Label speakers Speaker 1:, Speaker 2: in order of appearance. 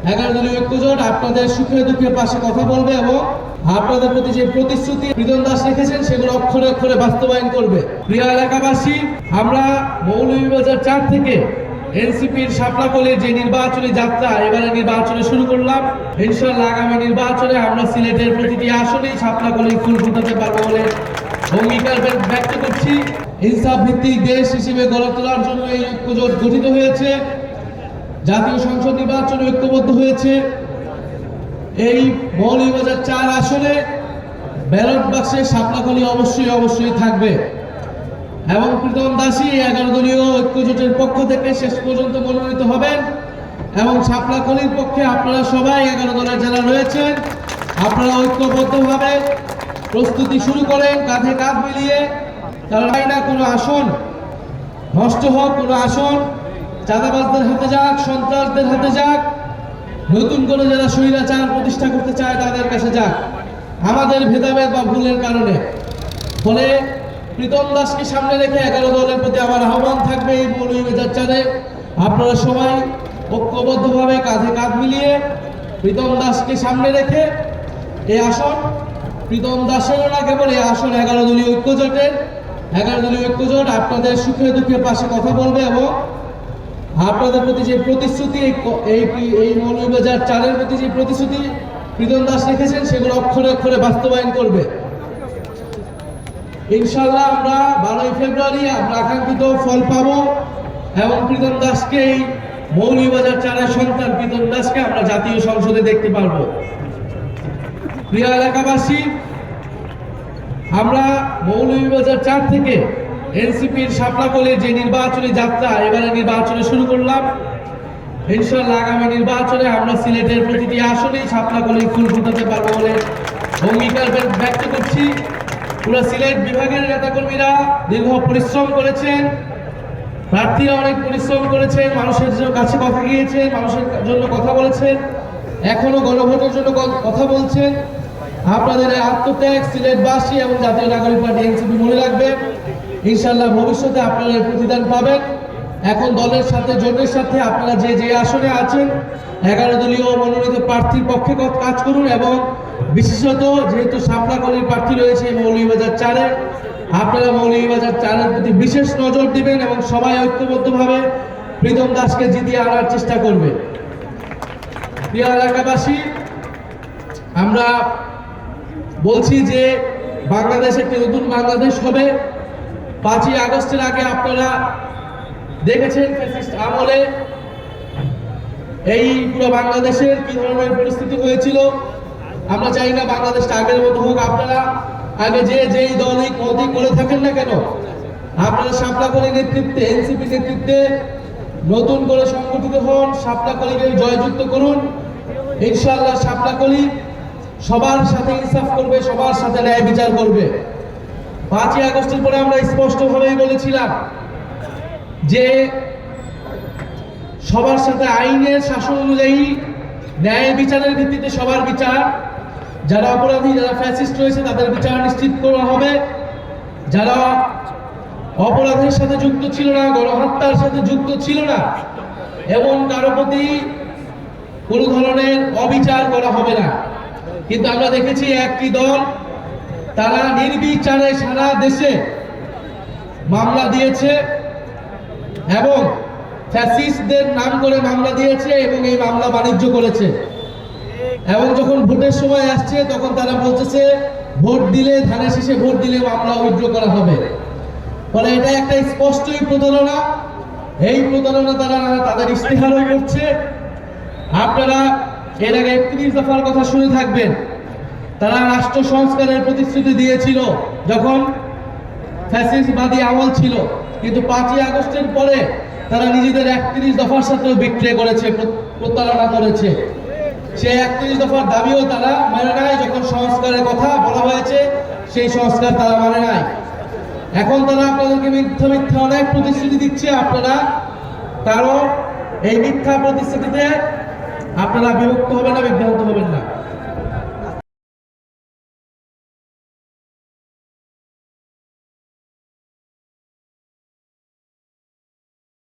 Speaker 1: 11 দলীয় ঐক্যজোট আপনাদের সুখে দুঃখে পাশে কথা বলবে এবং আপনাদের প্রতি যে প্রতিশ্রুতি প্রীতম দাস রেখেছেন সেগুলো অক্ষরে অক্ষরে বাস্তবায়ন করবে। প্রিয় এলাকাবাসী, আমরা মৌলভীবাজার 4 থেকে এনসিপির শাপলাকলির যে নির্বাচনী যাত্রা এবারে নির্বাচনে শুরু করলাম। ইনশাআল্লাহ আগামী নির্বাচনে আমরা সিলেটের প্রতিটি আসনেই শাপলাকলির ফুল ফুটাতে পারবো বলে অঙ্গীকার ব্যক্ত করছি। ইনসাফ ভিত্তিক দেশ হিসেবে গড়ে তোলার জন্য এই ঐক্যজোট গঠিত হয়েছে। জাতীয় সংসদ নির্বাচনে ঐক্যবদ্ধ হয়েছে। এই মৌলভীবাজার 4 আসনে ব্যালট বাক্সে শাপলাকলি অবশ্যই থাকবে এবং প্রীতম দাসী 11 দলীয় ঐক্যজোটের পক্ষ থেকে শেষ পর্যন্ত মনোনীত হবেন এবং শাপলাকলির পক্ষে আপনারা সবাই 11 দলের যারা রয়েছেন আপনারা ঐক্যবদ্ধভাবে প্রস্তুতি শুরু করেন, কাঁধে কাঁধ মিলিয়ে। কারণ না কোনো আসন নষ্ট হোক, কোনো আসন চাঁদাবাজদের হাতে যাক, সন্ত্রাসদের হাতে যাক, নতুন করে যারা স্বৈরাচার প্রতিষ্ঠা করতে চায় তাদের কাছে যাক, আমাদের ভেদাভেদ বা ভুলের কারণে। ফলে প্রীতম দাসকে সামনে রেখে 11 দলের প্রতি আমার আহ্বান থাকবে এই মৌলভীবাজার 4-এ আপনারা সবাই ঐক্যবদ্ধভাবে কাঁধে কাঁধ মিলিয়ে প্রীতম দাসকে সামনে রেখে এই আসন প্রীতম দাসেরও না কেবল এই আসন 11 দলীয় ঐক্যজোটের 11 দলীয় ঐক্যজোট আপনাদের সুখে দুঃখে পাশে কথা বলবে এবং আপনাদের প্রতি যে প্রতিশ্রুতি এই মৌলভীবাজার 4-এর প্রতি যে প্রতিশ্রুতি প্রীতম দাস রেখেছেন সেগুলো অক্ষরে অক্ষরে বাস্তবায়ন করবে। ইনশাআল্লাহ আমরা 12ই ফেব্রুয়ারি আমরা আকাঙ্ক্ষিত ফল পাবো এবং প্রীতম দাসকে এই মৌলভীবাজার 4-এর সন্তান প্রীতম দাসকে আমরা জাতীয় সংসদে দেখতে পারবো। প্রিয় এলাকাবাসী, আমরা মৌলভীবাজার 4 থেকে এনসিপির শাপলাকলির যে নির্বাচনী যাত্রা এবারে নির্বাচনে শুরু করলাম। ইনশাআল্লাহ আগামী নির্বাচনে আমরা সিলেটের প্রতিটি আসনেই শাপলাকলির ফুল ফুটাতে পারবো বলে অঙ্গীকার ব্যক্ত করছি। পুরো সিলেট বিভাগের নেতাকর্মীরা দীর্ঘ পরিশ্রম করেছেন, প্রার্থীরা অনেক পরিশ্রম করেছেন, মানুষের কাছে কথা গিয়েছেন, মানুষের জন্য কথা বলেছেন, এখনো গণভোটের জন্য কথা বলছেন। আপনাদের আত্মত্যাগ সিলেটবাসী এবং জাতীয় নাগরিক পার্টি এনসিপি মনে রাখবে। ইনশাআল্লাহ ভবিষ্যতে আপনারা প্রতিদান পাবেন। এখন দলের সাথে জোটের সাথে আপনারা যে আসনে আছেন 11 দলীয় মনোনীত প্রার্থীর পক্ষে কাজ করুন এবং বিশেষত যেহেতু শাপলাকলির প্রার্থী রয়েছে মৌলভীবাজার 4-এ আপনারা মৌলভীবাজার 4-এর প্রতি বিশেষ নজর দিবেন এবং সবাই ঐক্যবদ্ধভাবে প্রীতম দাসকে জিতিয়ে আনার চেষ্টা করবে। প্রিয় এলাকাবাসী, আমরা বলছি যে বাংলাদেশ একটি নতুন বাংলাদেশ হবে। 5ই আগস্টের আগে আপনারা দেখেছেন ফ্যাসিস্ট আমলে এই পুরো বাংলাদেশের কি ধরনের পরিস্থিতি হয়েছিল। আমরা চাই না বাংলাদেশটা আগের মতো হোক। আপনারা আগে যেই দলই পদই করে থাকেন না কেন আপনারা শাপলাকলির নেতৃত্বে এনসিপি নেতৃত্বে নতুন করে সংগঠিত হন, শাপলাকলিকে জয়যুক্ত করুন। ইনশাআল্লাহ শাপলাকলি সবার সাথে ইনসাফ করবে, সবার সাথে ন্যায় বিচার করবে। 5ই আগস্টের পরে আমরা স্পষ্টভাবেই বলেছিলাম যে সবার সাথে আইনের শাসন অনুযায়ী ন্যায় বিচারের ভিত্তিতে সবার বিচার, যারা অপরাধী যারা ফ্যাসিস্ট রয়েছে তাদের বিচার নিশ্চিত করা হবে। যারা অপরাধের সাথে যুক্ত ছিল না, গণহত্যার সাথে যুক্ত ছিল না এবং কারো প্রতি কোনো ধরনের অবিচার করা হবে না। কিন্তু আমরা দেখেছি একটি দল তারা নির্বিচারে সারা দেশে মামলা দিয়েছে এবং ফ্যাসিস্টদের নাম করে মামলা দিয়েছে এবং এই মামলা বাণিজ্য করেছে এবং যখন ভোটের সময় আসছে তখন তারা বলতেছে ভোট দিলে ধানের শেষে ভোট দিলে মামলা উইথড্র করা হবে। ফলে এটা একটা স্পষ্টই প্রতারণা। এই প্রতারণা তারা তাদের ইশতেহারও করছে। আপনারা এর আগে 31 দফার কথা শুনে থাকবেন। তারা রাষ্ট্র সংস্কারের প্রতিশ্রুতি দিয়েছিল যখন ফ্যাসিস্টবাদী আমল ছিল, কিন্তু 5ই আগস্টের পরে তারা নিজেদের 31 দফার সাথেও বিক্রি করেছে, প্রতারণা করেছে। সেই 31 দফার দাবিও তারা মানে নাই। যখন সংস্কারের কথা বলা হয়েছে সেই সংস্কার তারা মানে নাই। এখন তারা আপনাদেরকে মিথ্যা অনেক প্রতিশ্রুতি দিচ্ছে। আপনারা কারণ এই মিথ্যা প্রতিশ্রুতিতে আপনারা বিভক্ত হবেন না, বিভ্রান্ত হবেন না।